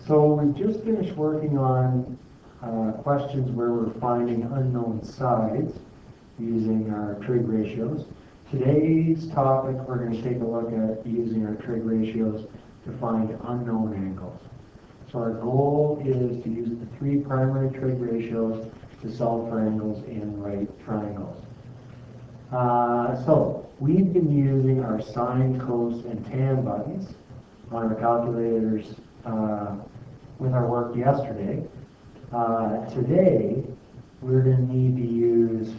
So we've just finished working on questions where we're finding unknown sides using our trig ratios. Today's topic, we're going to take a look at using our trig ratios to find unknown angles. So our goal is to use the three primary trig ratios to solve for angles in right triangles. So we've been using our sine, cos, and tan buttons on our calculators with our work yesterday. Today, we're going to need to use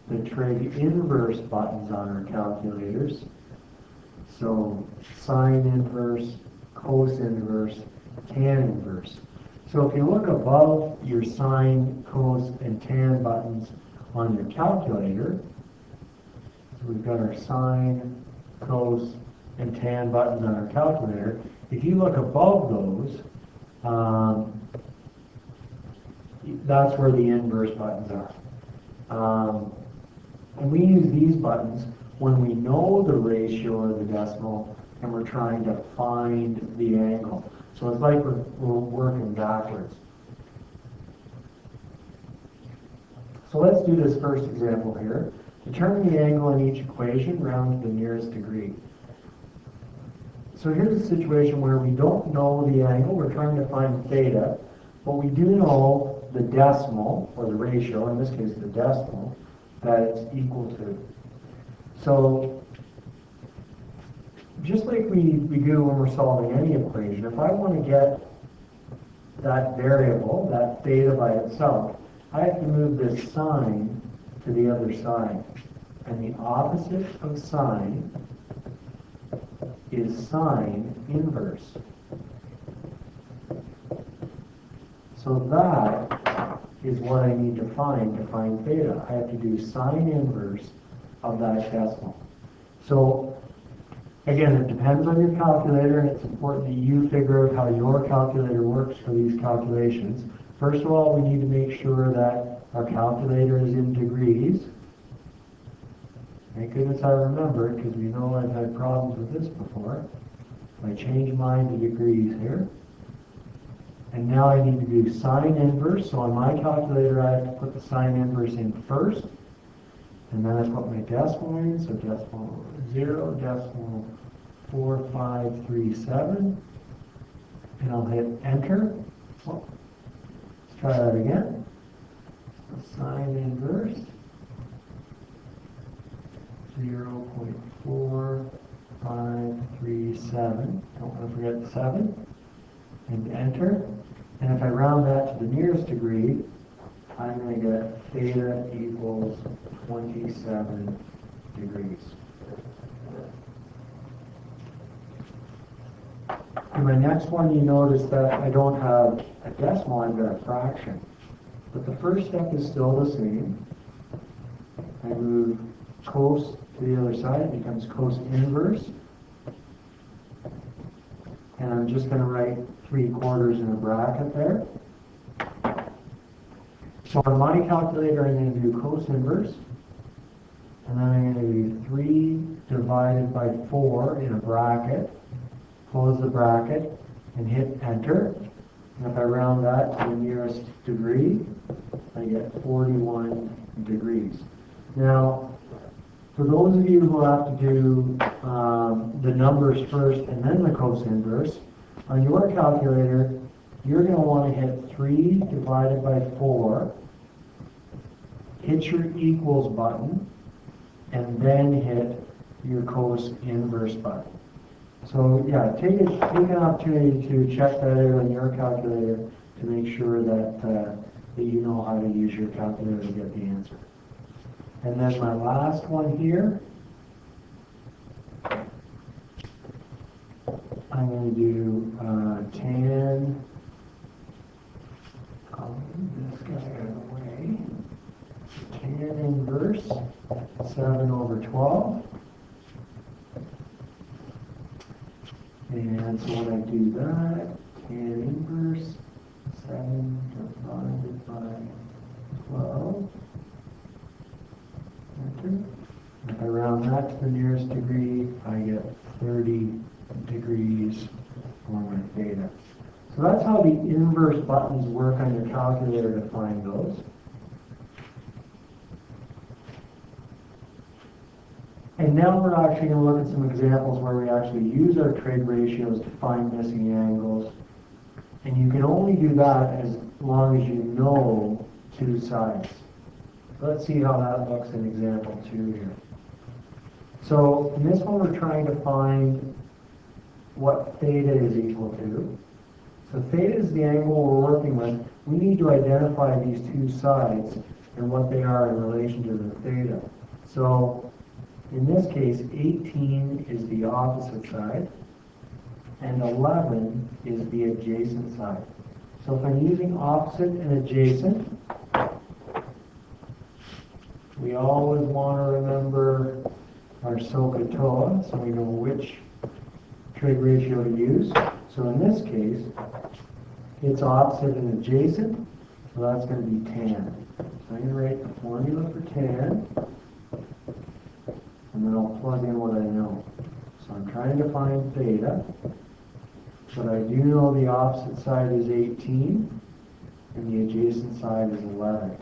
the trig inverse buttons on our calculators. So sine inverse, cos inverse, tan inverse. So if you look above your sine, cos, and tan buttons on your calculator, so we've got our sine, cos, and tan buttons on our calculator. If you look above those, that's where the inverse buttons are. And we use these buttons when we know the ratio or the decimal and we're trying to find the angle. So it's like we're working backwards. So let's do this first example here. Determine the angle in each equation, round to the nearest degree. So here's a situation where we don't know the angle. We're trying to find theta, but we do know the decimal, or the ratio, in this case the decimal, that it's equal to. So just like we do when we're solving any equation, if I want to get that variable, that theta by itself, I have to move this sign to the other side. And the opposite of sine is sine inverse. So that is what I need to find theta. I have to do sine inverse of that decimal. So again, it depends on your calculator, and it's important that you figure out how your calculator works for these calculations. First of all, we need to make sure that our calculator is in degrees. Thank goodness I remember it, because we know I've had problems with this before. I change mine to degrees here. And now I need to do sine inverse. So on my calculator, I have to put the sine inverse in first. And then I put my decimal in. So decimal 0, decimal 4537. And I'll hit enter. Oh, let's try that again. So sine inverse 0.4537. Don't want to forget the 7. And enter. And if I round that to the nearest degree, I'm going to get theta equals 27 degrees. In my next one, you notice that I don't have a decimal, I've got a fraction. But the first step is still the same. I move cos to the other side, it becomes cos inverse. And I'm just going to write 3/4 in a bracket there. So on my calculator, I'm going to do cos inverse. And then I'm going to do 3 divided by 4 in a bracket. Close the bracket and hit enter. And if I round that to the nearest degree, I get 41 degrees. Now, for those of you who have to do the numbers first and then the cos inverse, on your calculator, you're going to want to hit 3 divided by 4, hit your equals button, and then hit your cos inverse button. So yeah, take an opportunity to check that out on your calculator to make sure that, that you know how to use your calculator to get the answer. And then my last one here, I'm going to do tan, I'll move this guy out of the way, tan inverse 7/12. And so when I do that, tan inverse 7 divided by 12. Enter. If I round that to the nearest degree, I get 30 degrees for my theta. So that's how the inverse buttons work on your calculator to find those. And now we're actually going to look at some examples where we actually use our trig ratios to find missing angles. And you can only do that as long as you know two sides. Let's see how that looks in example 2 here. So in this one we're trying to find what theta is equal to. So theta is the angle we're working with. We need to identify these two sides and what they are in relation to the theta. So in this case, 18 is the opposite side, and 11 is the adjacent side. So if I'm using opposite and adjacent, we always want to remember our TOA, so we know which trig ratio to use. So in this case, it's opposite and adjacent, so that's going to be tan. So I'm going to write the formula for tan, and then I'll plug in what I know. So I'm trying to find theta, but I do know the opposite side is 18, and the adjacent side is 11.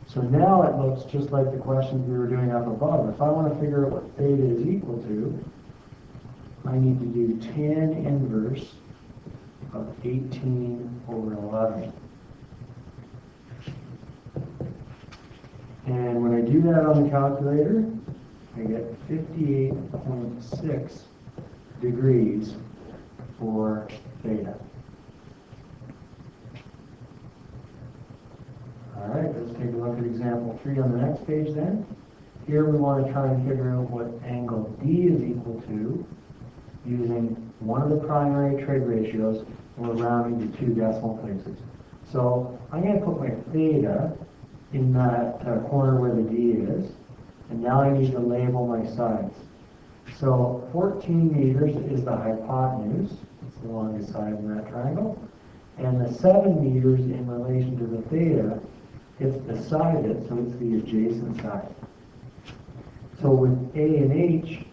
So now it looks just like the questions we were doing up above. If I want to figure out what theta is equal to, I need to do tan inverse of 18 over 11. And when I do that on the calculator, I get 58.6 degrees for theta. All right, let's take a look at example 3 on the next page then. Here we want to try and figure out what angle D is equal to using one of the primary trig ratios, and we're rounding to 2 decimal places. So I'm going to put my theta in that corner where the D is, and now I need to label my sides. So 14 meters is the hypotenuse, it's the longest side in that triangle, and the 7 meters in relation to the theta, it's beside it, so it's the adjacent side. So with A and H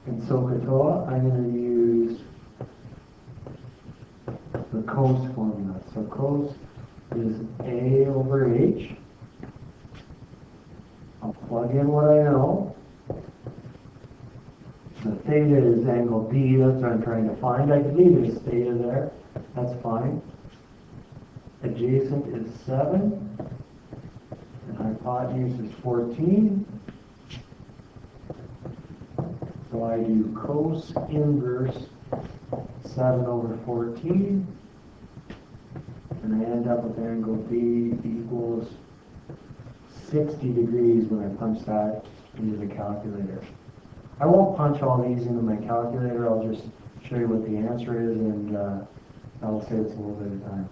in SOH, I'm going to use the cos formula. So cos is A over H. I'll plug in what I know. The theta is angle D, that's what I'm trying to find. I believe there's theta there, that's fine. Adjacent is 7, and hypotenuse is 14. So I do cos inverse 7 over 14, and I end up with angle D equals 60 degrees when I punch that into the calculator. I won't punch all these into my calculator, I'll just show you what the answer is, and that'll save us a little bit of time.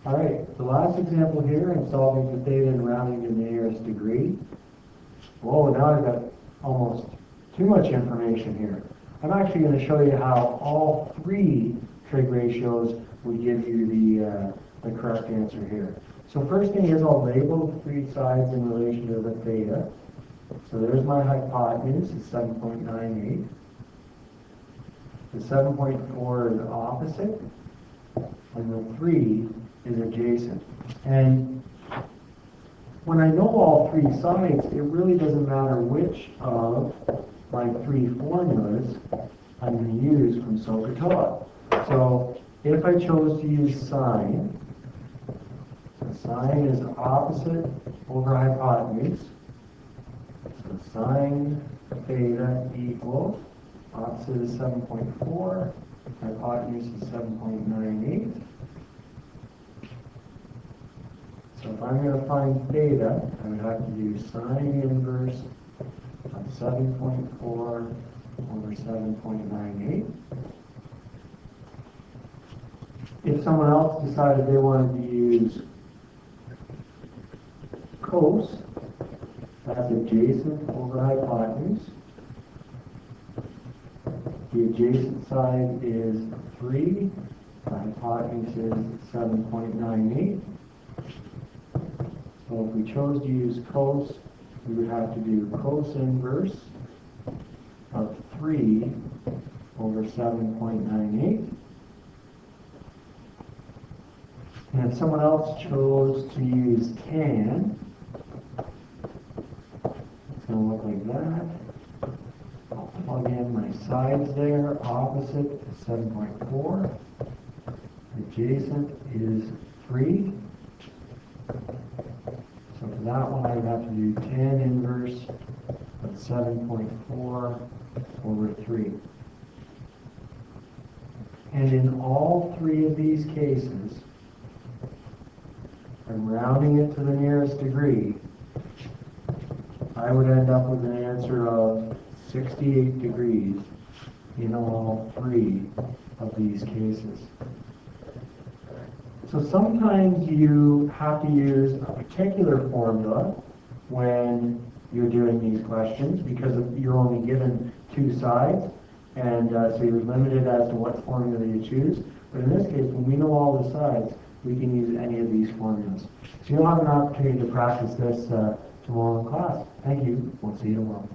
Alright, the last example here, I'm solving for theta and rounding to the nearest degree. Whoa, now I've got almost too much information here. I'm actually going to show you how all 3 trig ratios would give you the correct answer here. So first thing is I'll label the 3 sides in relation to the theta. So there's my hypotenuse, it's 7.98. The 7.4 is opposite, and the 3 is adjacent. And when I know all 3 sides, it really doesn't matter which of my 3 formulas I'm going to use from SOH. So if I chose to use sine, so sine is opposite over hypotenuse. So sine theta equals, opposite is 7.4, hypotenuse is 7.98. So if I'm going to find theta, I would have to do sine inverse of 7.4 over 7.98. If someone else decided they wanted to use cos, that's adjacent over hypotenuse. The adjacent side is 3, the hypotenuse is 7.98. So if we chose to use cos, we would have to do cos inverse of 3 over 7.98. And if someone else chose to use tan, it's going to look like that. I'll plug in my sides there. Opposite is 7.4. Adjacent is 3. So for that one, I would have to do tan inverse of 7.4 over 3. And in all three of these cases, I'm rounding it to the nearest degree, I would end up with an answer of 68 degrees in all three of these cases. So sometimes you have to use a particular formula when you're doing these questions because you're only given two sides, and so you're limited as to what formula you choose. But in this case, when we know all the sides, we can use any of these formulas. So you'll have an opportunity to practice this tomorrow in class. Thank you. We'll see you tomorrow.